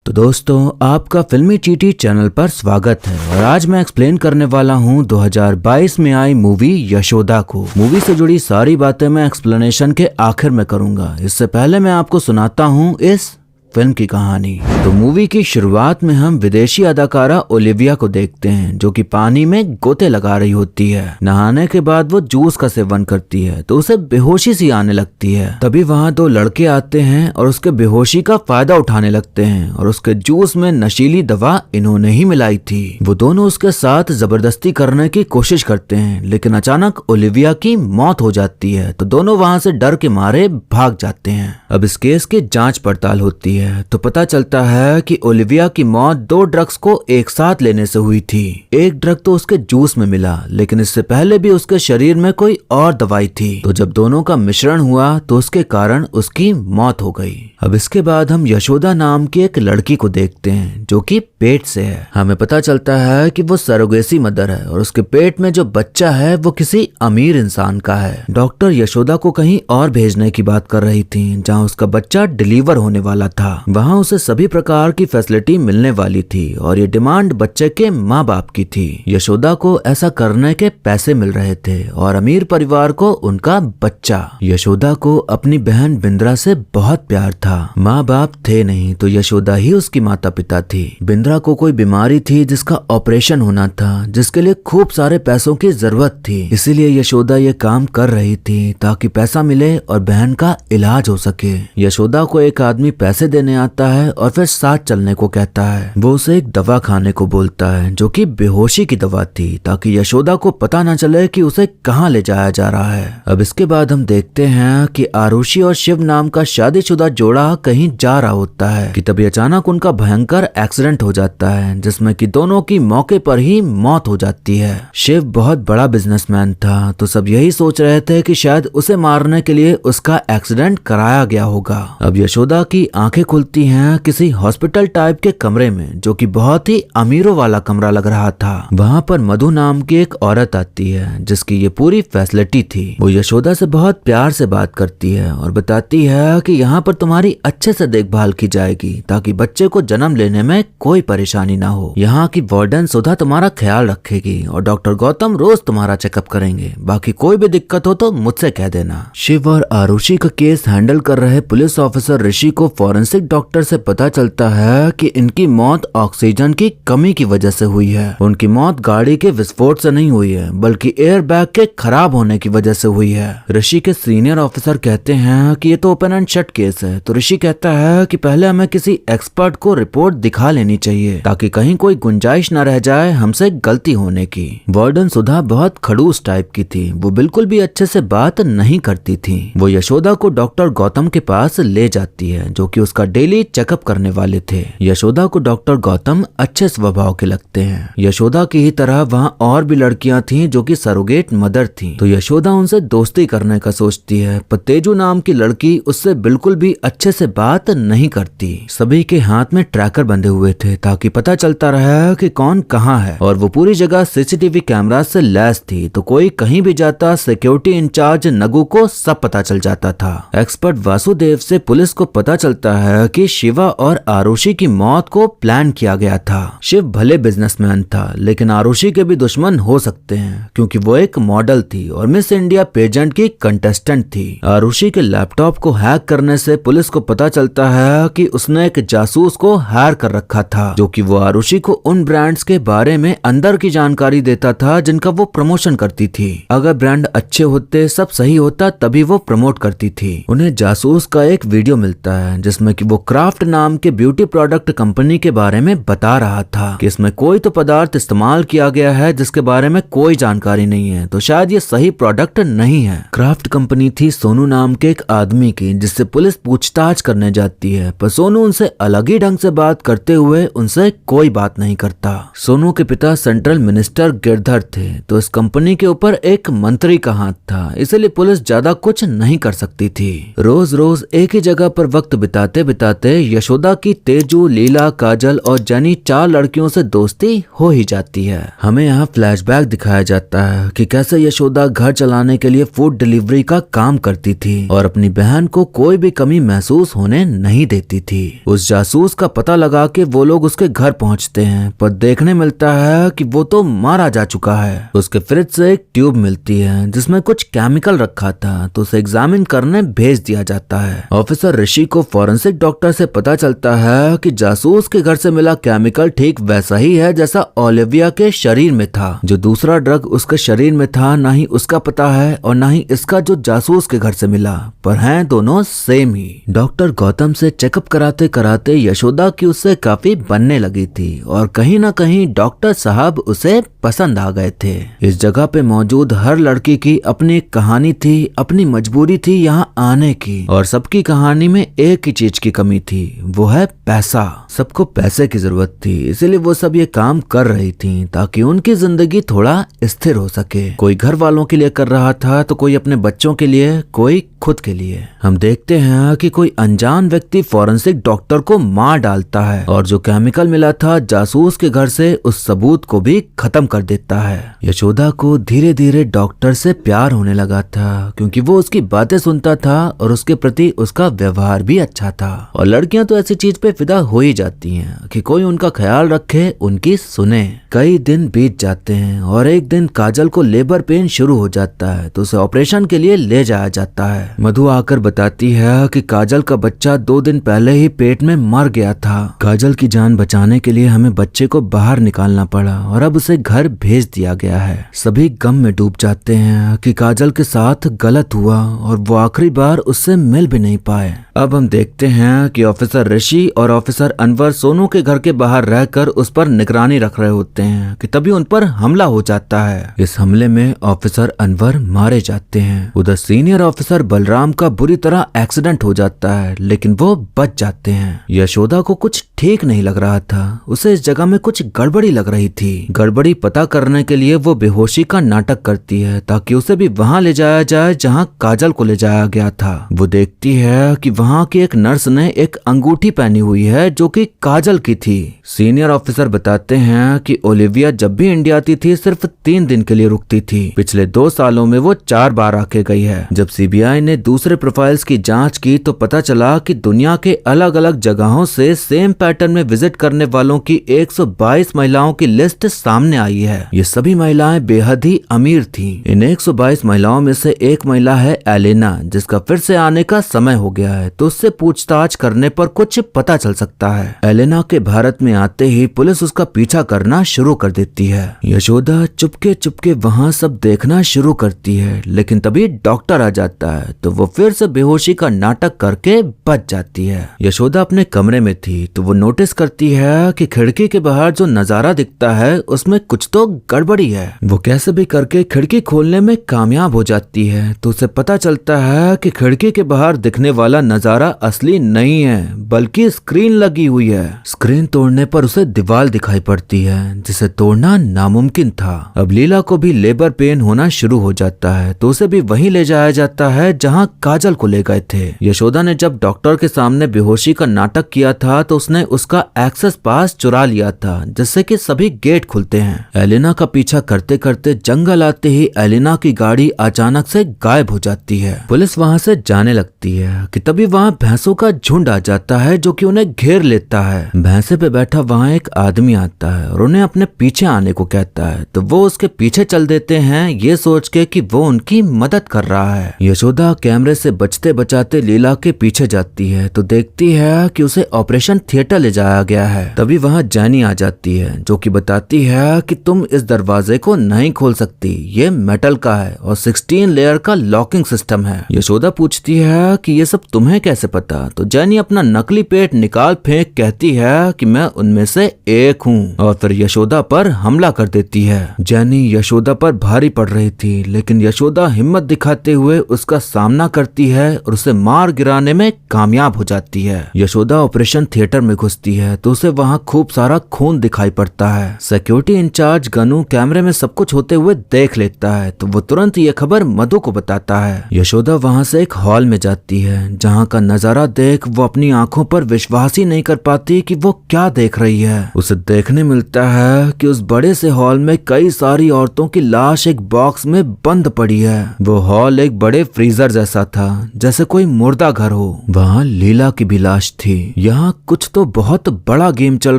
तो दोस्तों आपका फिल्मी चीटी चैनल पर स्वागत है और आज मैं एक्सप्लेन करने वाला हूं 2022 में आई मूवी यशोदा को। मूवी से जुड़ी सारी बातें मैं एक्सप्लेनेशन के आखिर में करूंगा। इससे पहले मैं आपको सुनाता हूं इस फिल्म की कहानी। तो मूवी की शुरुआत में हम विदेशी अदाकारा ओलिविया को देखते हैं जो कि पानी में गोते लगा रही होती है। नहाने के बाद वो जूस का सेवन करती है तो उसे बेहोशी सी आने लगती है। तभी वहाँ दो लड़के आते हैं और उसके बेहोशी का फायदा उठाने लगते हैं और उसके जूस में नशीली दवा इन्होंने ही मिलाई थी। वो दोनों उसके साथ जबरदस्ती करने की कोशिश करते हैं लेकिन अचानक ओलिविया की मौत हो जाती है तो दोनों वहाँ से डर के मारे भाग जाते हैं। अब इस केस की जांच पड़ताल होती है तो पता चलता है कि ओलिविया की मौत दो ड्रग्स को एक साथ लेने से हुई थी। एक ड्रग तो उसके जूस में मिला लेकिन इससे पहले भी उसके शरीर में कोई और दवाई थी। तो जब दोनों का मिश्रण हुआ तो उसके कारण उसकी मौत हो गई। अब इसके बाद हम यशोदा नाम की एक लड़की को देखते हैं जो कि पेट से है। हमें पता चलता है कि वो सरोगेसी मदर है और उसके पेट में जो बच्चा है वो किसी अमीर इंसान का है। डॉक्टर यशोदा को कहीं और भेजने की बात कर रही थी जहाँ उसका बच्चा डिलीवर होने वाला था। वहाँ उसे सभी प्रकार की फैसिलिटी मिलने वाली थी और ये डिमांड बच्चे के माँ बाप की थी। यशोदा को ऐसा करने के पैसे मिल रहे थे और अमीर परिवार को उनका बच्चा। यशोदा को अपनी बहन बिंद्रा से बहुत प्यार था। माँ बाप थे नहीं तो यशोदा ही उसकी माता पिता थी। बिंद्रा को कोई बीमारी थी जिसका ऑपरेशन होना था जिसके लिए खूब सारे पैसों की जरूरत थी। इसीलिए यशोदा ये काम कर रही थी ताकि पैसा मिले और बहन का इलाज हो सके। यशोदा को एक आदमी पैसे देने आता है और फिर साथ चलने को कहता है। वो उसे एक दवा खाने को बोलता है जो कि बेहोशी की दवा थी ताकि यशोदा को पता न चले कि उसे कहाँ ले जाया जा रहा है। अब इसके बाद हम देखते हैं कि आरुषि और शिव नाम का शादीशुदा जोड़ा कहीं जा रहा होता है कि तभी अचानक उनका भयंकर एक्सीडेंट हो जाता है जिसमें कि दोनों की मौके पर ही मौत हो जाती है। शिव बहुत बड़ा बिजनेसमैन था तो सब यही सोच रहे थे कि शायद उसे मारने के लिए उसका एक्सीडेंट कराया गया होगा। अब यशोदा की आंखें खुलती हैं किसी हॉस्पिटल टाइप के कमरे में जो कि बहुत ही अमीरों वाला कमरा लग रहा था। वहाँ पर मधु नाम की एक औरत आती है जिसकी ये पूरी फैसिलिटी थी। वो यशोदा से बहुत प्यार से बात करती है और बताती है कि यहाँ पर तुम्हारी अच्छे से देखभाल की जाएगी ताकि बच्चे को जन्म लेने में कोई परेशानी ना हो। यहाँ की वार्डन सुधा तुम्हारा ख्याल रखेगी और डॉक्टर गौतम रोज तुम्हारा चेकअप करेंगे। बाकी कोई भी दिक्कत हो तो मुझसे कह देना। शिव और आरुषि का केस हैंडल कर रहे पुलिस ऑफिसर ऋषि को फॉरेंसिक डॉक्टर से पता चलता है कि इनकी मौत ऑक्सीजन की कमी की वजह से हुई है। उनकी मौत गाड़ी के विस्फोट से नहीं हुई है बल्कि एयर बैग के खराब होने की वजह से हुई है। ऋषि के सीनियर ऑफिसर कहते हैं कि ये तो ओपन एंड शट केस है। तो ऋषि कहता है कि पहले हमें किसी एक्सपर्ट को रिपोर्ट दिखा लेनी चाहिए ताकि कहीं कोई गुंजाइश न रह जाए हमसे गलती होने की। वार्डन सुधा बहुत खड़ूस टाइप की थी। वो बिल्कुल भी अच्छे से बात नहीं करती थी। वो यशोदा को डॉक्टर गौतम के पास ले जाती है जो कि उसका डेली चेकअप करने वाले थे। यशोदा को डॉक्टर गौतम अच्छे स्वभाव के लगते हैं। यशोदा की ही तरह वहाँ और भी लड़कियां थीं जो कि सरोगेट मदर थीं। तो यशोदा उनसे दोस्ती करने का सोचती है पर तेजू नाम की लड़की उससे बिल्कुल भी अच्छे से बात नहीं करती। सभी के हाथ में ट्रैकर बंधे हुए थे ताकि पता चलता रहे कि कौन कहाँ है और वो पूरी जगह सीसीटीवी कैमरा से लैस थी तो कोई कहीं भी जाता सिक्योरिटी इंचार्ज नगु को सब पता चल जाता था। एक्सपर्ट वासुदेव से पुलिस को पता चलता है कि शिवा और आरुषि की मौत को प्लान किया गया था। शिव भले बिजनेसमैन था लेकिन आरुषि के भी दुश्मन हो सकते हैं क्योंकि वो एक मॉडल थी और मिस इंडिया पेजेंट की कंटेस्टेंट थी। आरुषि के लैपटॉप को हैक करने से पुलिस को पता चलता है कि उसने एक जासूस को हायर कर रखा था जो कि वो आरुषि को उन ब्रांड्स के बारे में अंदर की जानकारी देता था जिनका वो प्रमोशन करती थी। अगर ब्रांड अच्छे होते सब सही होता तभी वो प्रमोट करती थी। उन्हें जासूस का एक वीडियो मिलता है जिसमें कि वो क्राफ्ट नाम के ब्यूटी प्रोडक्ट कंपनी के बारे में बता रहा था कि इसमें कोई तो पदार्थ इस्तेमाल किया गया है जिसके बारे में कोई जानकारी नहीं है तो शायद ये सही प्रोडक्ट नहीं है। क्राफ्ट कंपनी थी सोनू नाम के एक आदमी की जिससे पुलिस पूछताछ करने जाती है पर सोनू उनसे अलग ही ढंग से बात करते हुए उनसे कोई बात नहीं करता। सोनू के पिता सेंट्रल मिनिस्टर गिरधर थे तो इस कंपनी के ऊपर एक मंत्री का हाथ था इसलिए पुलिस ज्यादा कुछ नहीं कर सकती थी। रोज रोज एक ही जगह पर वक्त बिताते बिताते यशोदा कि तेजू, लीला, काजल और जैनी 4 लड़कियों से दोस्ती हो ही जाती है। हमें यहाँ फ्लैशबैक दिखाया जाता है कि कैसे यशोदा घर चलाने के लिए फूड डिलीवरी का काम करती थी और अपनी बहन को कोई भी कमी महसूस होने नहीं देती थी। उस जासूस का पता लगा के वो लोग उसके घर पहुंचते हैं, पर देखने मिलता है कि वो तो मारा जा चुका है। उसके फ्रिज से एक ट्यूब मिलती है जिसमें कुछ केमिकल रखा था, तो उसे एग्जामिन करने भेज दिया जाता है। ऑफिसर ऋषि को फॉरेंसिक डॉक्टर से पता चलता है कि जासूस के घर से मिला केमिकल ठीक वैसा ही है जैसा ओलिविया के शरीर में था। जो दूसरा ड्रग उसके शरीर में था, ना ही उसका पता है और ना ही इसका जो जासूस के घर से मिला, पर हैं दोनों सेम ही। डॉक्टर गौतम से चेकअप कराते कराते यशोदा की उससे काफी बनने लगी थी और कहीं ना कहीं डॉक्टर साहब उसे पसंद आ गए थे। इस जगह पे मौजूद हर लड़की की अपनी कहानी थी, अपनी मजबूरी थी यहाँ आने की, और सबकी कहानी में एक ही चीज की कमी थी, वो है पैसा। सबको पैसे की जरूरत थी, इसीलिए वो सब ये काम कर रही थी ताकि उनकी जिंदगी थोड़ा स्थिर हो सके। कोई घर वालों के लिए कर रहा था तो कोई अपने बच्चों के लिए, कोई खुद के लिए। हम देखते हैं कि कोई अनजान व्यक्ति फॉरेंसिक डॉक्टर को मार डालता है और जो केमिकल मिला था जासूस के घर से, उस सबूत को भी खत्म कर देता है। यशोदा को धीरे धीरे डॉक्टर से प्यार होने लगा था क्योंकि वो उसकी बातें सुनता था और उसके प्रति उसका व्यवहार भी अच्छा था। और लड़कियां तो ऐसी चीज पे फिदा हो ही जाती हैं कि कोई उनका ख्याल रखे, उनकी सुने। कई दिन बीत जाते हैं और एक दिन काजल को लेबर पेन शुरू हो जाता है, तो उसे ऑपरेशन के लिए ले जाया जाता है। मधु आकर बताती है कि काजल का बच्चा 2 दिन पहले ही पेट में मर गया था। काजल की जान बचाने के लिए हमें बच्चे को बाहर निकालना पड़ा और अब उसे घर भेज दिया गया है। सभी गम में डूब जाते हैं कि काजल के साथ गलत हुआ और वो आखिरी बार उससे मिल भी नहीं पाए। अब हम देखते हैं कि ऑफिसर ऋषि और ऑफिसर अनवर सोनू के घर के बाहर रहकर उस पर निगरानी रख रहे होते हैं कि तभी उन पर हमला हो जाता है। इस हमले में ऑफिसर अनवर मारे जाते हैं। उधर सीनियर ऑफिसर बलराम का बुरी तरह एक्सीडेंट हो जाता है, लेकिन वो बच जाते हैं। यशोदा को कुछ ठीक नहीं लग रहा था, उसे इस जगह में कुछ गड़बड़ी लग रही थी। गड़बड़ी पता करने के लिए वो बेहोशी का नाटक करती है ताकि उसे भी वहां ले जाया जाए जहां काजल को ले जाया गया था। वो देखती है कि वहां की एक नर्स ने एक अंगूठी पहनी हुई है जो कि काजल की थी। सीनियर ऑफिसर बताते हैं कि ओलिविया जब भी इंडिया आती थी सिर्फ 3 दिन के लिए रुकती थी। पिछले 2 सालों में वो 4 बार आके गई है। जब सीबीआई ने दूसरे प्रोफाइल्स की जांच की तो पता चला कि दुनिया के अलग अलग जगहों से सेम पैटर्न में विजिट करने वालों की 122 महिलाओं की लिस्ट सामने आई है। ये सभी महिलाएं बेहद ही अमीर थीं। इन 122 महिलाओं में से एक महिला है एलेना, जिसका फिर से आने का समय हो गया है, तो उससे पूछताछ करने पर कुछ पता चल सकता है। एलेना के भारत में आते ही पुलिस उसका पीछा करना शुरू कर देती है। यशोदा चुपके चुपके वहाँ सब देखना शुरू करती है, लेकिन तभी डॉक्टर आ जाता है तो वो फिर से बेहोशी का नाटक करके बच जाती है। यशोदा अपने कमरे में थी तो वो नोटिस करती है कि खिड़की के बाहर जो नजारा दिखता है उसमें कुछ तो गड़बड़ी है। वो कैसे भी करके खिड़की खोलने में कामयाब हो जाती है तो उसे पता चलता है कि खिड़की के बाहर दिखने वाला नजारा असली नहीं है बल्कि स्क्रीन लगी हुई है। स्क्रीन तोड़ने पर उसे दीवार दिखाई पड़ती है जिसे तोड़ना नामुमकिन था। अब लीला को भी लेबर पेन होना शुरू हो जाता है तो उसे भी वहीं ले जाया जाता है जहां काजल को ले गए थे। यशोदा ने जब डॉक्टर के सामने बेहोशी का नाटक किया था तो उसने उसका एक्सेस पास चुरा लिया था जिससे कि सभी गेट खुलते हैं। एलिना का पीछा करते करते जंगल आते ही एलिना की गाड़ी अचानक से गायब हो जाती है। पुलिस वहां से जाने लगती है कि तभी वहां भैंसों का झुंड आ जाता है जो कि उन्हें घेर लेता है। भैंसे पे बैठा वहां एक आदमी आता है और उन्हें अपने पीछे आने को कहता है तो वो उसके पीछे चल देते हैं ये सोच के कि वो उनकी मदद कर रहा है। यशोदा कैमरे से बचते बचाते लीला के पीछे जाती है तो देखती है कि उसे ऑपरेशन थिएटर ले जाया गया है। तभी वहां जैनी आ जाती है जो कि बताती है कि तुम इस दरवाजे को नहीं खोल सकती, ये मेटल का है और 16 लेयर का लॉकिंग सिस्टम है। यशोदा पूछती है कि ये सब तुम्हें कैसे पता, तो जैनी अपना नकली पेट निकाल फेंक कहती है कि मैं उनमें से एक हूँ और फिर यशोदा पर हमला कर देती है। जैनी यशोदा पर भारी पड़ रही थी लेकिन यशोदा हिम्मत दिखाते हुए उसका सामना करती है और उसे मार गिराने में कामयाब हो जाती है। यशोदा ऑपरेशन थिएटर में घुसती है तो उसे वहाँ खूब सारा खून दिखाई पड़ता है। सिक्योरिटी इंचार्ज गनू कैमरे में सब कुछ होते हुए देख लेता है तो वो तुरंत ये खबर मधु को बताता है। यशोदा वहाँ से एक हॉल में जाती है जहाँ का नजारा देख वो अपनी आंखों पर विश्वास ही नहीं कर पाती कि वो क्या देख रही है। उसे देखने मिलता है कि उस बड़े से हॉल में कई सारी औरतों की लाश एक बॉक्स में बंद पड़ी है। वो हॉल एक बड़े फ्रीजर जैसा था, जैसे कोई मुर्दा घर हो। वहाँ लीला की भी लाश थी। यहाँ कुछ तो बहुत बड़ा गेम चल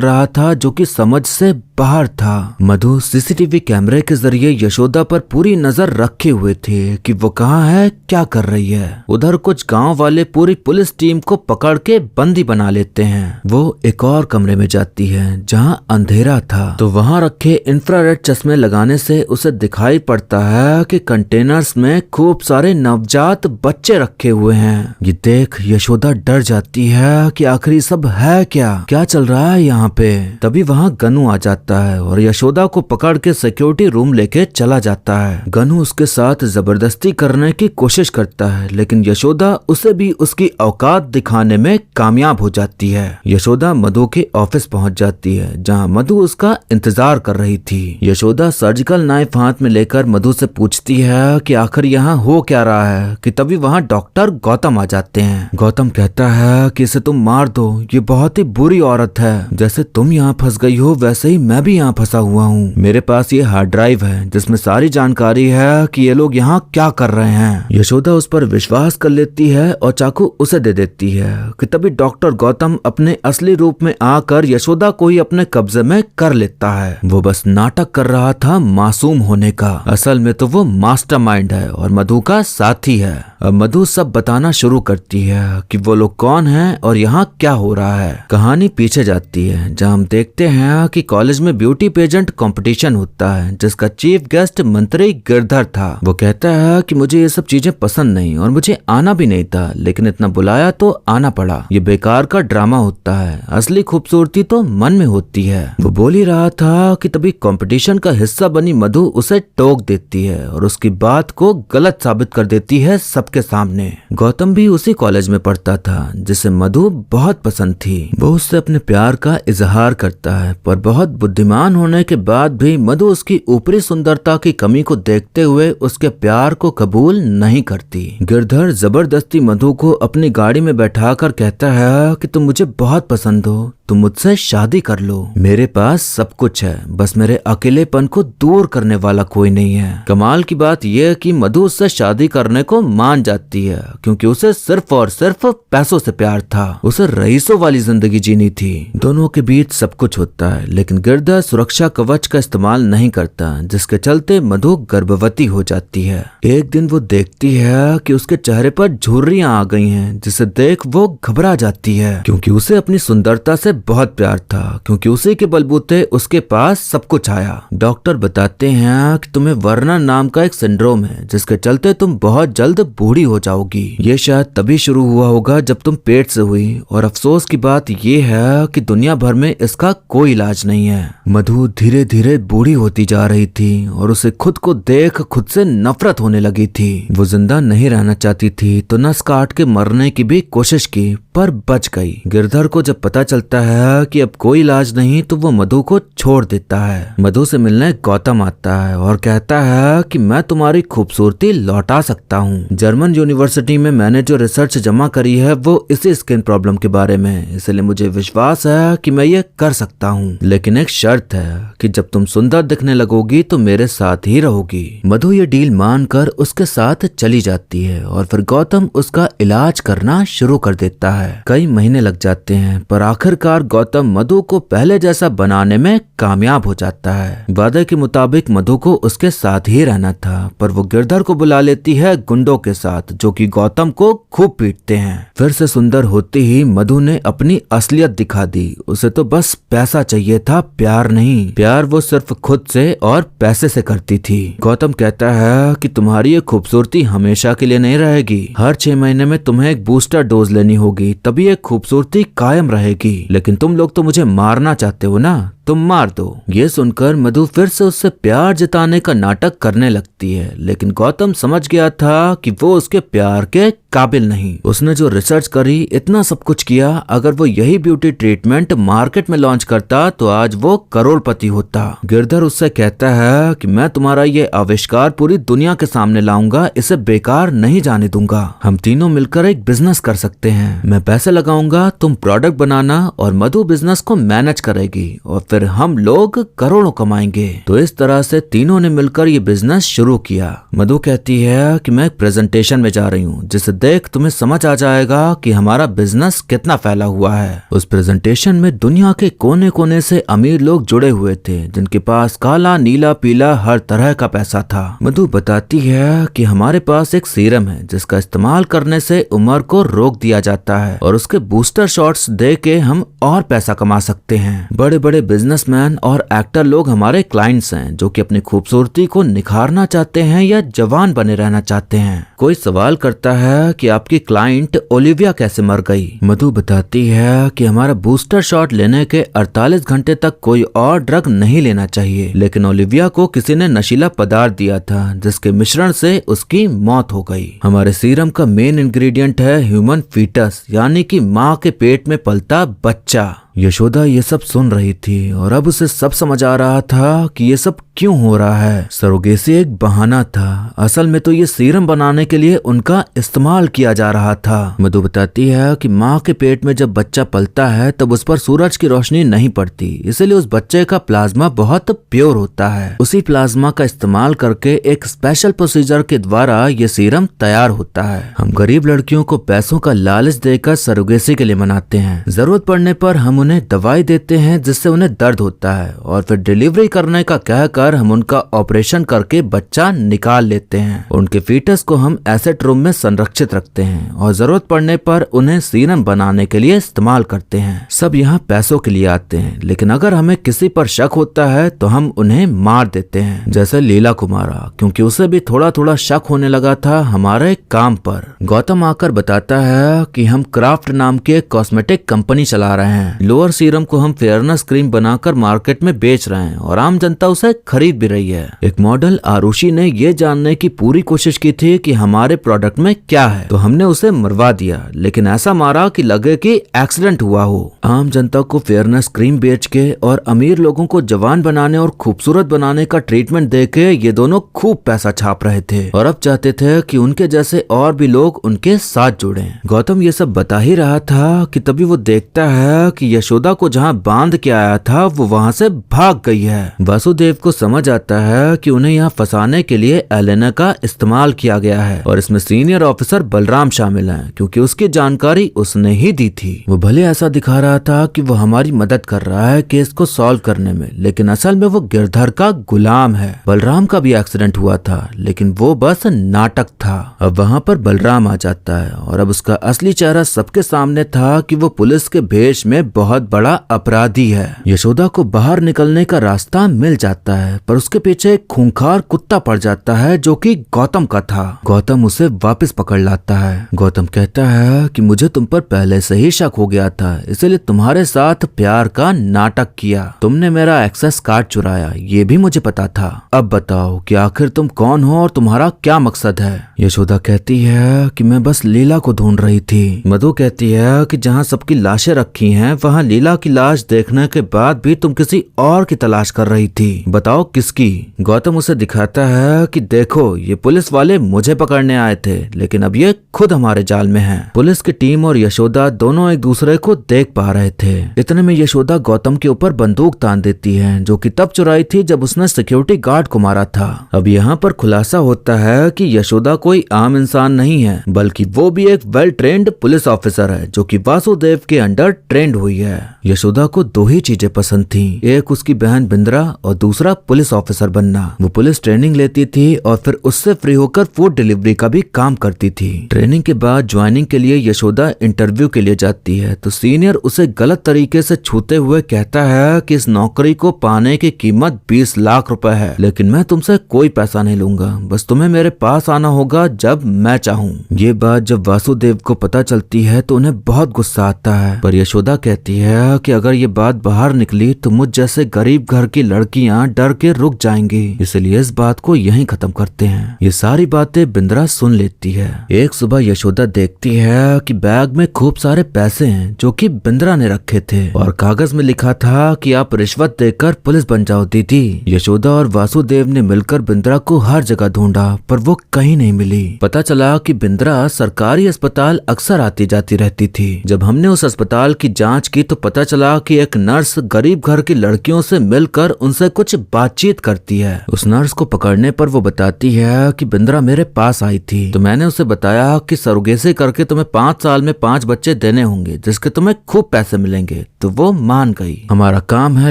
रहा था जो कि समझ से बाहर था। मधु सीसीटीवी कैमरे के जरिए यशोदा पर पूरी नजर रखे हुए थे कि वो कहाँ है, क्या कर रही है। उधर कुछ गांव वाले पूरी पुलिस टीम को पकड़ के बंदी बना लेते हैं। वो एक और कमरे में जाती है जहाँ अंधेरा था तो वहाँ रखे इंफ्रारेड चश्मे लगाने से उसे दिखाई पड़ता है कि कंटेनर्स में खूब सारे नवजात बच्चे रखे हुए हैं। ये देख यशोदा डर जाती है कि आखिर सब है क्या चल रहा है यहाँ पे। तभी वहाँ गनू आ जाता है और यशोदा को पकड़ के सिक्योरिटी रूम लेके चला जाता है। गनू उसके साथ जबरदस्ती करने की कोशिश करता है लेकिन यशोदा उसे भी उसकी औकात दिखाने में कामयाब हो जाती है। यशोदा मधु के ऑफिस पहुंच जाती है जहां मधु उसका इंतजार कर रही थी। यशोदा सर्जिकल नाइफ हाथ में लेकर मधु से पूछती है कि आखिर यहाँ हो क्या रहा है कि तभी वहाँ डॉक्टर गौतम आ जाते हैं। गौतम कहता है कि इसे तुम मार दो, ये बहुत ही बुरी औरत है। जैसे तुम यहाँ फंस गई हो वैसे ही मैं भी यहाँ फंसा हुआ हूँ। मेरे पास ये हार्ड ड्राइव है जिसमें सारी जानकारी है कि ये लोग यहाँ क्या कर रहे हैं। यशोदा उस पर विश्वास कर लेती है और चाकू उसे दे देती है कि तभी डॉक्टर गौतम अपने असली रूप में आकर यशोदा को ही अपने कब्जे में कर लेता है। वो बस नाटक कर रहा था मासूम होने का, असल में तो वो मास्टरमाइंड है और मधु का साथी है। अब मधु सब बताना शुरू करती है कि वो लोग कौन हैं और यहाँ क्या हो रहा है। कहानी पीछे जाती है जहाँ हम देखते हैं कि कॉलेज में ब्यूटी पेजेंट कंपटीशन होता है जिसका चीफ गेस्ट मंत्री गिरधर था। वो कहता है कि मुझे ये सब चीजें पसंद नहीं और मुझे आना भी नहीं था, लेकिन इतना बुलाया तो आना पड़ा। ये बेकार का ड्रामा होता है, असली खूबसूरती तो मन में होती है। वो बोल ही रहा था कि तभी कंपटीशन का हिस्सा बनी मधु उसे टोक देती है और उसकी बात को गलत साबित कर देती है सबके सामने। गौतम भी उसी कॉलेज में पढ़ता था जिसे मधु बहुत पसंद थी। वो उससे अपने प्यार का इजहार करता है पर बहुत बुद्धिमान होने के बाद भी मधु उसकी ऊपरी सुंदरता की कमी को देखते हुए उसके प्यार को कबूल नहीं करती। गिरधर जबरदस्ती मधु को अपनी गाड़ी में बैठाकर कहता है कि तुम मुझे बहुत पसंद हो, तुम मुझसे शादी कर लो। मेरे पास सब कुछ है, बस मेरे अकेलेपन को दूर करने वाला कोई नहीं है। कमाल की बात यह है कि मधु उससे शादी करने को मान जाती है क्योंकि उसे सिर्फ और सिर्फ पैसों से प्यार था। उसे रईसों वाली जिंदगी जीनी थी। दोनों के बीच सब कुछ होता है लेकिन गिरधर सुरक्षा कवच का इस्तेमाल नहीं करता जिसके चलते मधु गर्भवती हो जाती है। एक दिन वो देखती है कि उसके चेहरे पर झुर्रियां आ गई हैं जिसे देख वो घबरा जाती है क्योंकि उसे अपनी सुंदरता से बहुत प्यार था, क्योंकि उसी के बलबूते उसके पास सब कुछ आया। डॉक्टर बताते हैं कि तुम्हें वर्नर नाम का एक सिंड्रोम है जिसके चलते तुम बहुत जल्द बूढ़ी हो जाओगी। ये शायद तभी शुरू हुआ होगा जब तुम पेट से हुई और अफसोस की बात ये है कि दुनिया भर में इसका कोई इलाज नहीं है। मधु धीरे धीरे बूढ़ी होती जा रही थी और उसे खुद को देख खुद से नफरत होने लगी थी। वो जिंदा नहीं रहना चाहती थी तो नस काट के मरने की भी कोशिश की पर बच गई। गिरधर को जब पता चलता है कि अब कोई इलाज नहीं तो वो मधु को छोड़ देता है। मधु से मिलने गौतम आता है और कहता है कि मैं तुम्हारी खूबसूरती लौटा सकता हूँ। जर्मन यूनिवर्सिटी में मैंने जो रिसर्च जमा करी है वो इसी स्किन प्रॉब्लम के बारे में, इसलिए मुझे विश्वास है कि मैं ये कर सकता हूँ, लेकिन एक शर्त है कि जब तुम सुंदर दिखने लगोगी तो मेरे साथ ही रहोगी। मधु ये डील मानकर उसके साथ चली जाती है और फिर गौतम उसका इलाज करना शुरू कर देता है। कई महीने लग जाते हैं पर आखिरकार गौतम मधु को पहले जैसा बनाने में कामयाब हो जाता है। वादे के मुताबिक मधु को उसके साथ ही रहना था पर वो गिरधर को बुला लेती है गुंडों के साथ जो कि गौतम को खूब पीटते हैं। फिर से सुंदर होते ही मधु ने अपनी असलियत दिखा दी। उसे तो बस पैसा चाहिए था, प्यार नहीं। प्यार वो सिर्फ खुद से और पैसे से करती थी। गौतम कहता है कि तुम्हारी ये खूबसूरती हमेशा के लिए नहीं रहेगी, हर 6 महीने में तुम्हें एक बूस्टर डोज लेनी होगी, तभी ये खूबसूरती कायम रहेगी। लेकिन तुम लोग तो मुझे मारना चाहते हो ना, तुम मार दो। ये सुनकर मधु फिर से उससे प्यार जताने का नाटक करने लगती है, लेकिन गौतम समझ गया था कि वो उसके प्यार के काबिल नहीं। उसने जो रिसर्च करी, इतना सब कुछ किया, अगर वो यही ब्यूटी ट्रीटमेंट मार्केट में लॉन्च करता तो आज वो करोड़पति होता। गिरधर उससे कहता है कि मैं तुम्हारा ये आविष्कार पूरी दुनिया के सामने लाऊंगा, इसे बेकार नहीं जाने दूंगा। हम तीनों मिलकर एक बिजनेस कर सकते हैं। मैं पैसे लगाऊंगा, तुम प्रोडक्ट बनाना और मधु बिजनेस को मैनेज करेगी और फिर हम लोग करोड़ों कमाएंगे। तो इस तरह से तीनों ने मिलकर ये बिजनेस शुरू किया। मधु कहती है कि मैं एक प्रेजेंटेशन में जा रही हूँ, जिसे देख तुम्हें समझ आ जाएगा कि हमारा बिजनेस कितना फैला हुआ है। उस प्रेजेंटेशन में दुनिया के कोने कोने से अमीर लोग जुड़े हुए थे, जिनके पास काला, नीला, पीला हर तरह का पैसा था। मधु बताती है कि हमारे पास एक सीरम है जिसका इस्तेमाल करने से उम्र को रोक दिया जाता है और उसके बूस्टर शॉट्स दे के हम और पैसा कमा सकते हैं। बड़े बड़े बिजनेसमैन और एक्टर लोग हमारे क्लाइंट्स हैं, जो कि अपनी खूबसूरती को निखारना चाहते हैं या जवान बने रहना चाहते हैं। कोई सवाल करता है कि आपकी क्लाइंट ओलिविया कैसे मर गई। मधु बताती है कि हमारा बूस्टर शॉट लेने के 48 घंटे तक कोई और ड्रग नहीं लेना चाहिए, लेकिन ओलिविया को किसी ने नशीला पदार्थ दिया था, जिसके मिश्रण से उसकी मौत हो गई। हमारे सीरम का मेन इंग्रेडिएंट है ह्यूमन फीटस, यानी कि माँ के पेट में पलता बच्चा। यशोदा ये सब सुन रही थी और अब उसे सब समझ आ रहा था कि ये सब क्यों हो रहा है। सरोगेसी एक बहाना था, असल में तो ये सीरम बनाने के लिए उनका इस्तेमाल किया जा रहा था। मधु बताती है कि माँ के पेट में जब बच्चा पलता है तब उस पर सूरज की रोशनी नहीं पड़ती, इसलिए उस बच्चे का प्लाज्मा बहुत प्योर होता है। उसी प्लाज्मा का इस्तेमाल करके एक स्पेशल प्रोसीजर के द्वारा ये सीरम तैयार होता है। हम गरीब लड़कियों को पैसों का लालच देकर सरोगेसी के लिए मनाते हैं। जरूरत पड़ने पर हम उन्हें दवाई देते हैं जिससे उन्हें दर्द होता है, और फिर डिलीवरी करने का कहकर हम उनका ऑपरेशन करके बच्चा निकाल लेते हैं। उनके फीटस को हम एसिड रूम में संरक्षित रखते हैं और जरूरत पड़ने पर उन्हें सीरम बनाने के लिए इस्तेमाल करते हैं। सब यहाँ पैसों के लिए आते हैं, लेकिन अगर हमें किसी पर शक होता है तो हम उन्हें मार देते हैं, जैसे लीला कुमारा, क्योंकि उसे भी थोड़ा थोड़ा शक होने लगा था हमारे काम पर। गौतम आकर बताता है कि हम क्राफ्ट नाम की एक कॉस्मेटिक कंपनी चला रहे हैं। लोअर सीरम को हम फेयरनेस क्रीम बनाकर मार्केट में बेच रहे हैं और आम जनता उसे खरीद भी रही है। एक मॉडल आरुषि ने ये जानने की पूरी कोशिश की थी कि हमारे प्रोडक्ट में क्या है, तो हमने उसे मरवा दिया, लेकिन ऐसा मारा कि लगे कि एक्सीडेंट हुआ हो। आम जनता को फेयरनेस क्रीम बेच के और अमीर लोगों को जवान बनाने और खूबसूरत बनाने का ट्रीटमेंट दे के ये दोनों खूब पैसा छाप रहे थे और अब चाहते थे कि उनके जैसे और भी लोग उनके साथ जुड़े। गौतम ये सब बता ही रहा था कि तभी वो देखता है कि यशोदा को जहाँ बांध के आया था वो वहाँ से भाग गई है। वासुदेव को समझ आता है कि उन्हें यहाँ फंसाने के लिए एलेना का इस्तेमाल किया गया है और इसमें सीनियर ऑफिसर बलराम शामिल है, क्योंकि उसकी जानकारी उसने ही दी थी। वो भले ऐसा दिखा रहा था कि वो हमारी मदद कर रहा है केस को सॉल्व करने में, लेकिन असल में वो गिरधर का गुलाम है। बलराम का भी एक्सीडेंट हुआ था, लेकिन वो बस नाटक था। अब वहाँ पर बलराम आ जाता है और अब उसका असली चेहरा सबके सामने था कि वो पुलिस के भेष में बहुत बड़ा अपराधी है। यशोदा को बाहर निकलने का रास्ता मिल जाता है, पर उसके पीछे एक खूंखार कुत्ता पड़ जाता है जो कि गौतम का था। गौतम उसे वापस पकड़ लाता है। गौतम कहता है कि मुझे तुम पर पहले से ही शक हो गया था, इसलिए तुम्हारे साथ प्यार का नाटक किया। तुमने मेरा एक्सेस कार्ड चुराया, ये भी मुझे पता था। अब बताओ कि आखिर तुम कौन हो और तुम्हारा क्या मकसद है। यशोदा कहती है कि मैं बस लीला को ढूंढ रही थी। मधु कहती है कि जहाँ सबकी लाशें रखी हैं वहाँ लीला की लाश देखने के बाद भी तुम किसी और की तलाश कर रही थी, बताओ किसकी। गौतम उसे दिखाता है कि देखो ये पुलिस वाले मुझे पकड़ने आए थे, लेकिन अब ये खुद हमारे जाल में हैं। पुलिस की टीम और यशोदा दोनों एक दूसरे को देख पा रहे थे। इतने में यशोदा गौतम के ऊपर बंदूक तान देती है, जो कि तब चुराई थी जब उसने सिक्योरिटी गार्ड को मारा था। अब यहाँ पर खुलासा होता है कि यशोदा कोई आम इंसान नहीं है, बल्कि वो भी एक वेल ट्रेंड पुलिस ऑफिसर है जो कि वासुदेव के अंडर ट्रेंड हुई है। यशोदा को दो ही चीजें पसंद थी, एक उसकी बहन बिंद्रा और दूसरा पुलिस ऑफिसर बनना। वो पुलिस ट्रेनिंग लेती थी और फिर उससे फ्री होकर फूड डिलीवरी का भी काम करती थी। ट्रेनिंग के बाद ज्वाइनिंग के लिए यशोदा इंटरव्यू के लिए जाती है, तो सीनियर उसे गलत तरीके से छूते हुए कहता है कि इस नौकरी को पाने की कीमत 20 लाख रुपए है, लेकिन मैं तुमसे कोई पैसा नहीं लूंगा, बस तुम्हें मेरे पास आना होगा जब मैं चाहूँ। ये बात जब वासुदेव को पता चलती है तो उन्हें बहुत गुस्सा आता है, पर यशोदा कहती है कि अगर ये बात बाहर निकली तो मुझ जैसे गरीब घर की लड़कियां डर के रुक जाएंगी, इसलिए इस बात को यहीं खत्म करते हैं। ये सारी बातें बिंद्रा सुन लेती है। एक सुबह यशोदा देखती है कि बैग में खूब सारे पैसे हैं जो कि बिंद्रा ने रखे थे और कागज में लिखा था कि आप रिश्वत देकर पुलिस बन जाओ दीदी। यशोदा और वासुदेव ने मिलकर बिंद्रा को हर जगह ढूंढा पर वो कहीं नहीं मिली। पता चला कि बिंद्रा सरकारी अस्पताल अक्सर आती जाती रहती थी। जब हमने उस अस्पताल की जांच की तो पता चला कि एक नर्स गरीब घर की लड़कियों से मिलकर उनसे कुछ बातचीत करती है। उस नर्स को पकड़ने पर वो बताती है कि बिंद्रा मेरे पास आई थी तो मैंने उसे बताया कि सरोगेसी करके तुम्हें 5 साल में 5 बच्चे देने होंगे जिसके तुम्हें खूब पैसे मिलेंगे, तो वो मान गई। हमारा काम है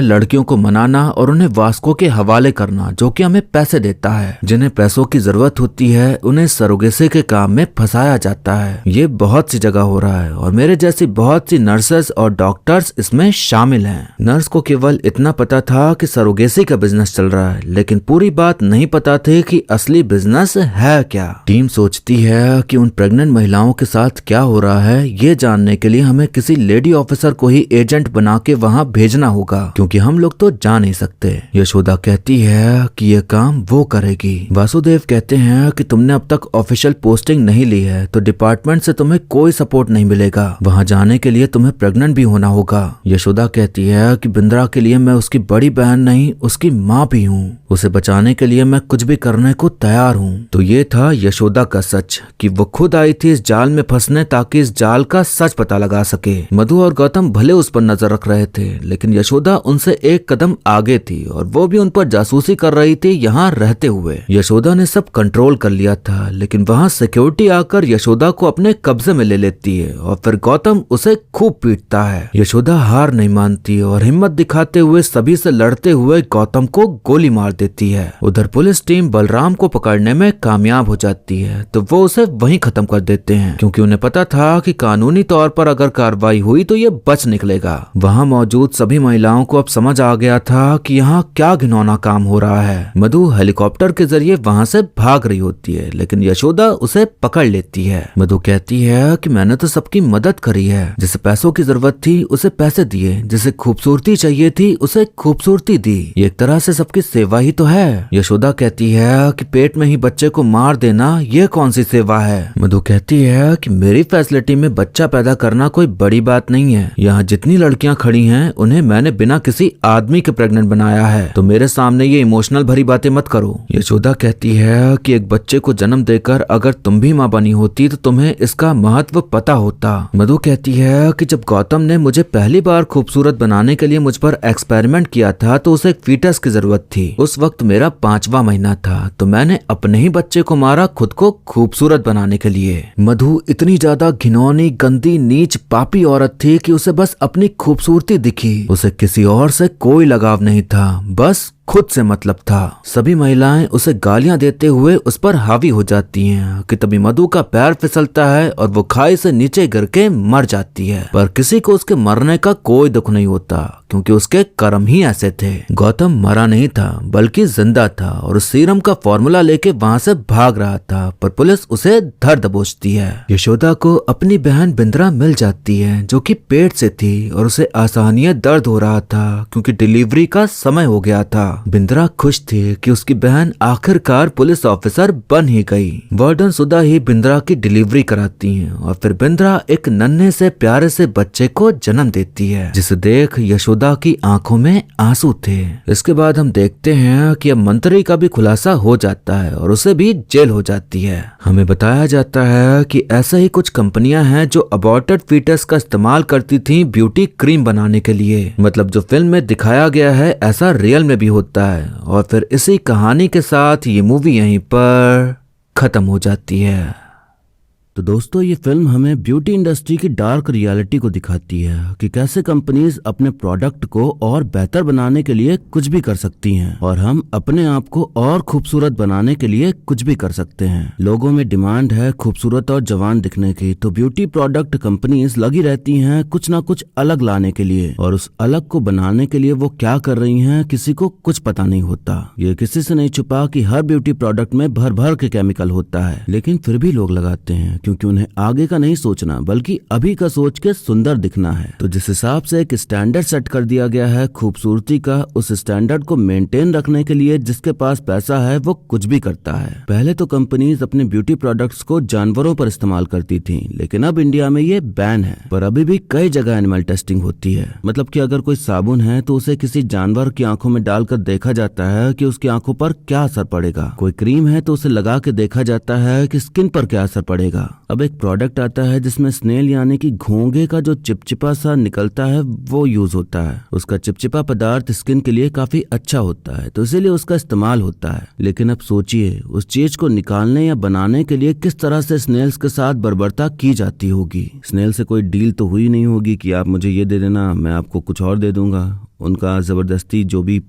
लड़कियों को मनाना और उन्हें वास्को के हवाले करना जो कि हमें पैसे देता है। जिन्हें पैसों की जरूरत होती है उन्हें सरोगेसी के काम में फंसाया जाता है। ये बहुत सी जगह हो रहा है और मेरे जैसी बहुत सी नर्सेस और डॉक्टर्स इसमें शामिल हैं। नर्स को केवल इतना पता था कि सरोगेसी का बिजनेस चल रहा है, लेकिन पूरी बात नहीं पता थी कि असली बिजनेस है क्या। टीम सोचती है कि उन प्रेग्नेंट महिलाओं के साथ क्या हो रहा है ये जानने के लिए हमें किसी लेडी ऑफिसर को ही एजेंट बना के वहाँ भेजना होगा, क्योंकि हम लोग तो जा नहीं सकते। यशोदा कहती है कि ये काम वो करेगी। वासुदेव कहते हैं कि तुमने अब तक ऑफिशियल पोस्टिंग नहीं ली है तो डिपार्टमेंट से तुम्हें कोई सपोर्ट नहीं मिलेगा। वहाँ जाने के लिए तुम्हें प्रेग्नेंट भी होना होगा। यशोदा कहती है कि बिंद्रा के लिए मैं उसकी बड़ी बहन नहीं उसकी माँ भी हूँ। उसे बचाने के लिए मैं कुछ भी करने को तैयार हूँ। तो ये था यशोदा का सच कि वो खुद आई थी इस जाल में फंसने ताकि इस जाल का सच पता लगा सके। मधु और गौतम भले उस पर नजर रख रहे थे लेकिन यशोदा उनसे एक कदम आगे थी और वो भी उन पर जासूसी कर रही थी यहाँ रहते हुए। यशोदा ने सब कंट्रोल कर लिया था लेकिन वहाँ सिक्योरिटी आकर यशोदा को अपने कब्जे में ले लेती है और फिर गौतम उसे खूब पीटता है। यशोदा हार नहीं मानती और हिम्मत दिखाते हुए सभी से लड़ते हुए गौतम को गोली मार देती है। उधर पुलिस टीम बलराम को पकड़ने में कामयाब हो जाती है तो वो उसे वहीं खत्म कर देते हैं, क्योंकि उन्हें पता था कि कानूनी तौर पर अगर कार्रवाई हुई तो ये बच निकलेगा। वहाँ मौजूद सभी महिलाओं को अब समझ आ गया था कि यहाँ क्या घिनौना काम हो रहा है। मधु हेलीकॉप्टर के जरिए वहाँ से भाग रही होती है लेकिन यशोदा उसे पकड़ लेती है। मधु कहती है कि मैंने तो सबकी मदद करी है, जिसे पैसों की जरूरत थी उसे पैसे दिए, जिसे खूबसूरती चाहिए थी उसे खूबसूरती दी, ये एक तरह से सबकी सेवा ही तो है। यशोदा कहती है कि पेट में ही बच्चे को मार देना ये कौन सी सेवा है। मधु कहती है कि मेरी फैसिलिटी में बच्चा पैदा करना कोई बड़ी बात नहीं है। यहाँ जितनी लड़कियाँ खड़ी हैं उन्हें मैंने बिना किसी आदमी के प्रेग्नेंट बनाया है, तो मेरे सामने ये इमोशनल भरी बातें मत करो। यशोदा कहती है कि एक बच्चे को जन्म देकर अगर तुम भी माँ बनी होती तो तुम्हें इसका महत्व पता होता। मधु कहती है कि जब गौतम ने मुझे पहली बार खूबसूरत बनाने के लिए मुझ पर एक्सपेरिमेंट किया था तो उसे एक फीटस की जरूरत थी। उस वक्त मेरा 5वां महीना था तो मैंने अपने ही बच्चे को मारा खुद को खूबसूरत बनाने के लिए। मधु इतनी ज्यादा घिनौनी, गंदी, नीच, पापी औरत थी कि उसे बस अपनी खूबसूरती दिखी। उसे किसी और से कोई लगाव नहीं था, बस खुद से मतलब था। सभी महिलाएं उसे गालियां देते हुए उस पर हावी हो जाती हैं कि तभी मधु का पैर फिसलता है और वो खाई से नीचे गिर के मर जाती है। पर किसी को उसके मरने का कोई दुख नहीं होता क्योंकि उसके कर्म ही ऐसे थे। गौतम मरा नहीं था बल्कि जिंदा था और उस सीरम का फॉर्मूला लेके वहाँ से भाग रहा था, पर पुलिस उसे धर दबोचती है। यशोदा को अपनी बहन बिंद्रा मिल जाती है जो कि पेट से थी और उसे असहनीय दर्द हो रहा था क्योंकि डिलीवरी का समय हो गया था। बिंद्रा खुश थी कि उसकी बहन आखिरकार पुलिस ऑफिसर बन ही गई। वार्डन सुधा ही बिंद्रा की डिलीवरी कराती हैं और फिर बिंद्रा एक नन्हे से प्यारे से बच्चे को जन्म देती है, जिसे देख यशोदा की आंखों में आंसू थे। इसके बाद हम देखते हैं कि अब मंत्री का भी खुलासा हो जाता है और उसे भी जेल हो जाती है। हमें बताया जाता है कि ऐसा ही कुछ कंपनियां हैं जो अबॉर्टेड फीटस का इस्तेमाल करती थी ब्यूटी क्रीम बनाने के लिए। मतलब जो फिल्म में दिखाया गया है ऐसा रियल में भी होता है। और फिर इसी कहानी के साथ ये मूवी यहीं पर खत्म हो जाती है। तो दोस्तों ये फिल्म हमें ब्यूटी इंडस्ट्री की डार्क रियलिटी को दिखाती है कि कैसे कंपनीज अपने प्रोडक्ट को और बेहतर बनाने के लिए कुछ भी कर सकती हैं और हम अपने आप को और खूबसूरत बनाने के लिए कुछ भी कर सकते हैं। लोगों में डिमांड है खूबसूरत और जवान दिखने की, तो ब्यूटी प्रोडक्ट कंपनीज लगी रहती हैं कुछ ना कुछ अलग लाने के लिए, और उस अलग को बनाने के लिए वो क्या कर रही हैं किसी को कुछ पता नहीं होता। ये किसी से नहीं छुपा कि हर ब्यूटी प्रोडक्ट में भर भर के केमिकल होता है, लेकिन फिर भी लोग लगाते हैं क्योंकि उन्हें आगे का नहीं सोचना बल्कि अभी का सोच के सुंदर दिखना है। तो जिस हिसाब से एक स्टैंडर्ड सेट कर दिया गया है खूबसूरती का, उस स्टैंडर्ड को मेंटेन रखने के लिए जिसके पास पैसा है वो कुछ भी करता है। पहले तो कंपनीज अपने ब्यूटी प्रोडक्ट्स को जानवरों पर इस्तेमाल करती थी, लेकिन अब इंडिया में ये बैन है। पर अभी भी कई जगह एनिमल टेस्टिंग होती है। मतलब कि अगर कोई साबुन है तो उसे किसी जानवर की आंखों में डालकर देखा जाता है कि उसकी आंखों पर क्या असर पड़ेगा। कोई क्रीम है तो उसे लगा के देखा जाता है कि स्किन पर क्या असर पड़ेगा। अब एक प्रोडक्ट आता है जिसमें स्नेल यानी कि घोंघे का जो चिपचिपा सा निकलता है वो यूज होता है। उसका चिपचिपा पदार्थ स्किन के लिए काफी अच्छा होता है, तो इसीलिए उसका इस्तेमाल होता है। लेकिन अब सोचिए उस चीज को निकालने या बनाने के लिए किस तरह से स्नेल्स के साथ बर्बरता की जाती होगी। स्नेल से कोई डील तो हुई नहीं होगी कि आप मुझे ये दे देना, मैं आपको कुछ और दे दूंगा। उनका जबरदस्ती जो भी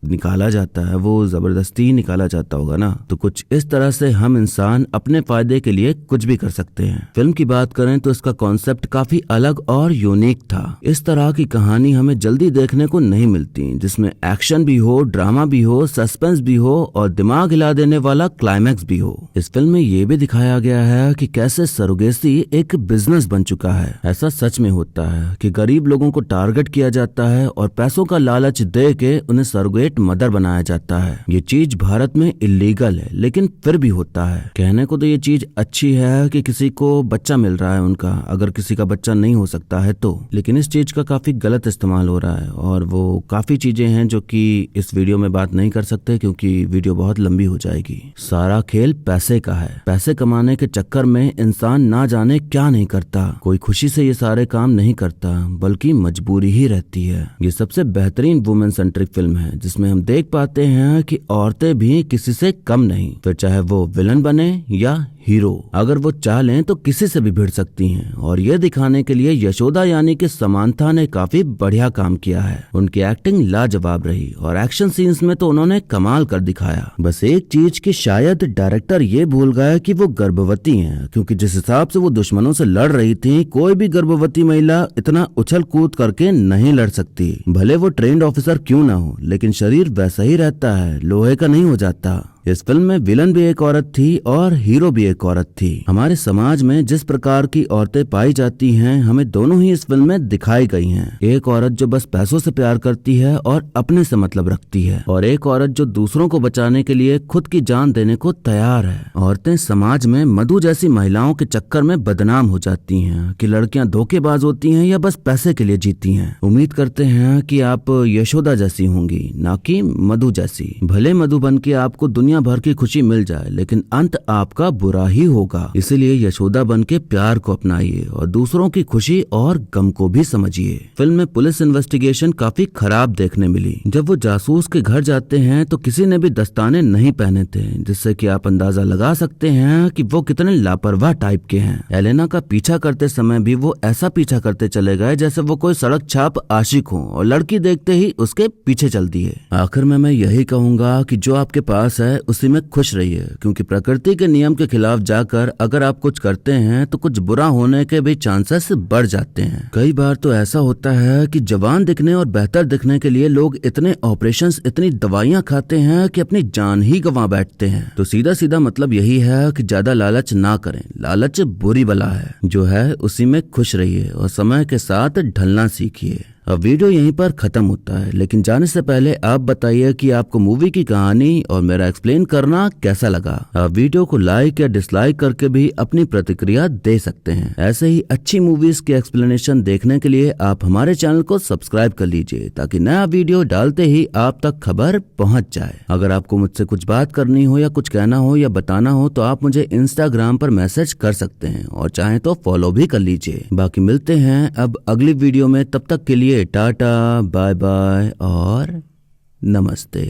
निकाला जाता है वो जबरदस्ती ही निकाला जाता होगा ना। तो कुछ इस तरह से हम इंसान अपने फायदे के लिए कुछ भी कर सकते हैं। फिल्म की बात करें तो इसका कॉन्सेप्ट काफी अलग और यूनिक था। इस तरह की कहानी हमें जल्दी देखने को नहीं मिलती, जिसमें एक्शन भी हो, ड्रामा भी हो, सस्पेंस भी हो और दिमाग हिला देने वाला क्लाइमैक्स भी हो। इस फिल्म में ये भी दिखाया गया है कि कैसे सरोगेसी एक बिजनेस बन चुका है। ऐसा सच में होता है कि गरीब लोगों को टारगेट किया जाता है और पैसों का लालच दे के उन्हें सरोगेट मदर बनाया जाता है। ये चीज भारत में इलीगल है, लेकिन फिर भी होता है। कहने को तो ये चीज अच्छी है कि किसी को बच्चा मिल रहा है उनका, अगर किसी का बच्चा नहीं हो सकता है तो। लेकिन इस चीज का काफी गलत इस्तेमाल हो रहा है और वो काफी चीजें हैं जो कि इस वीडियो में बात नहीं कर सकते क्योंकि वीडियो बहुत लंबी हो जाएगी। सारा खेल पैसे का है। पैसे कमाने के चक्कर में इंसान ना जाने क्या नहीं करता। कोई खुशी से ये सारे काम नहीं करता बल्कि मजबूरी ही रहती है। ये सबसे बेहतरीन वुमेन सेंट्रिक फिल्म है जिसमें हम देख पाते हैं कि औरतें भी किसी से कम नहीं, फिर चाहे वो विलन बने या हीरो। अगर वो चाहें तो किसी से भी भिड़ सकती हैं। और ये दिखाने के लिए यशोदा यानी कि समांथा ने काफी बढ़िया काम किया है। उनकी एक्टिंग लाजवाब रही और एक्शन सीन्स में तो उन्होंने कमाल कर दिखाया। बस एक चीज कि शायद डायरेक्टर ये भूल गया कि वो गर्भवती हैं, क्योंकि जिस हिसाब से वो दुश्मनों से लड़ रही थी, कोई भी गर्भवती महिला इतना उछल कूद करके नहीं लड़ सकती। भले वो ट्रेंड ऑफिसर क्यों ना हो, लेकिन शरीर वैसा ही रहता है, लोहे का नहीं हो जाता। इस फिल्म में विलन भी एक औरत थी और हीरो भी एक औरत थी। हमारे समाज में जिस प्रकार की औरतें पाई जाती हैं, हमें दोनों ही इस फिल्म में दिखाई गई हैं। एक औरत जो बस पैसों से प्यार करती है और अपने से मतलब रखती है, और एक औरत जो दूसरों को बचाने के लिए खुद की जान देने को तैयार है। औरतें समाज में मधु जैसी महिलाओं के चक्कर में बदनाम हो जाती हैं कि लड़कियां धोखेबाज होती हैं या बस पैसे के लिए जीती हैं। उम्मीद करते हैं कि आप यशोदा जैसी होंगी, ना कि मधु जैसी। भले मधु बन के आपको दुनिया भर की खुशी मिल जाए, लेकिन अंत आपका बुरा ही होगा। इसीलिए यशोदा बन के प्यार को अपनाइए और दूसरों की खुशी और गम को भी समझिए। फिल्म में पुलिस इन्वेस्टिगेशन काफी खराब देखने मिली। जब वो जासूस के घर जाते हैं तो किसी ने भी दस्ताने नहीं पहने थे, जिससे कि आप अंदाजा लगा सकते हैं कि वो कितने लापरवाह टाइप के हैं। एलेना का पीछा करते समय भी वो ऐसा पीछा करते चले गए जैसे वो कोई सड़क छाप आशिक हो और लड़की देखते ही उसके पीछे चल दिए। आखिर में मैं यही कहूंगा कि जो आपके पास है उसी में खुश रहिए, क्योंकि प्रकृति के नियम के खिलाफ जाकर अगर आप कुछ करते हैं तो कुछ बुरा होने के भी चांसेस बढ़ जाते हैं। कई बार तो ऐसा होता है कि जवान दिखने और बेहतर दिखने के लिए लोग इतने ऑपरेशंस, इतनी दवाइयां खाते हैं कि अपनी जान ही गंवा बैठते हैं। तो सीधा सीधा मतलब यही है कि ज्यादा लालच ना करें। लालच बुरी बला है। जो है उसी में खुश रहिए और समय के साथ ढलना सीखिए। अब वीडियो यहीं पर खत्म होता है, लेकिन जाने से पहले आप बताइए कि आपको मूवी की कहानी और मेरा एक्सप्लेन करना कैसा लगा। आप वीडियो को लाइक या डिसलाइक करके भी अपनी प्रतिक्रिया दे सकते हैं। ऐसे ही अच्छी मूवीज के एक्सप्लेनेशन देखने के लिए आप हमारे चैनल को सब्सक्राइब कर लीजिए, ताकि नया वीडियो डालते ही आप तक खबर पहुंच जाए। अगर आपको मुझसे कुछ बात करनी हो या कुछ कहना हो या बताना हो तो आप मुझे इंस्टाग्राम पर मैसेज कर सकते हैं और चाहे तो फॉलो भी कर लीजिए। बाकी मिलते हैं अब अगली वीडियो में, तब तक के लिए टाटा, बाय बाय और नमस्ते।